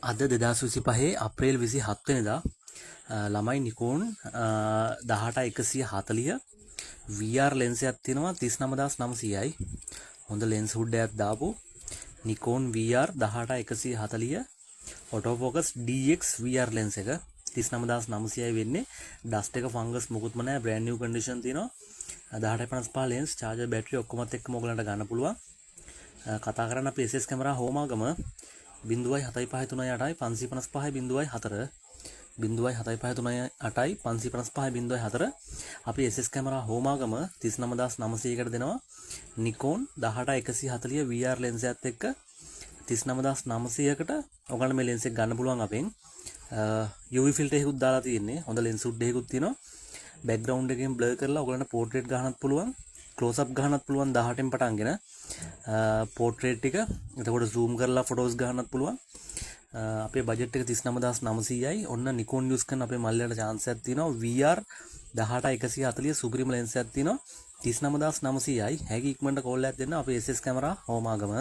අද 2025 අප්‍රේල් 27 වෙනිදා ළමයි නිකෝන් 18140 VR ලෙන්ස් එකක් තියෙනවා 39900යි. හොඳ ලෙන්ස් හුඩ් එකක් දාපු නිකෝන් VR 18140 auto focus DX VR lens එක 39900යි වෙන්නේ. ඩස්ට් එක ෆංගස් මොකුත්ම නැහැ, බ්‍රෑන්ඩ් නිව් කන්ඩිෂන් තියෙනවා. 1855 ලෙන්ස්, charger battery ඔක්කොමත් එක්කම ඔයගලන්ට ගන්න පුළුවන්. කතා කරන්න අපි SS කැමරා හෝමාගම 0.75338 555.4 0.75338 555.4 අපි SS කැමරා හෝමාගම 39900කට දෙනවා. නිකෝන් 18140 VR ලෙන්ස් එකත් එක්ක 39900කට ඔයගලන්ට මේ ලෙන්ස් එක ගන්න පුළුවන් අපෙන්. UV ෆිල්ටර් එකකුත් දාලා තියෙන්නේ. හොඳ ලෙන්ස් හුඩ් එකකුත් තියෙනවා. බෑග්ග්‍රවුන්ඩ් එකෙන් බ්ලර් කරලා ඔයගලන්ට පෝර්ට්‍රේට් ගන්නත් පුළුවන්. ක්ලෝස් අප් ගන්නත් පුළුවන් 18න් පටන්ගෙන පෝර්ට්‍රේට් එක. එතකොට zoom කරලා ෆොටෝස් ගන්නත් පුළුවන්. අපේ බජට් එක 39900යි. ඔන්න නිකෝන් යූස් කරන අපේ මල්ලයට chance එකක් තියෙනවා. VR 18140 සුපිරිම ලෙන්ස් එකක් තියෙනවා. 39900යි. හැකි ඉක්මනට කෝල් එකක් දෙන්න අපේ SS කැමරා හෝමාගම.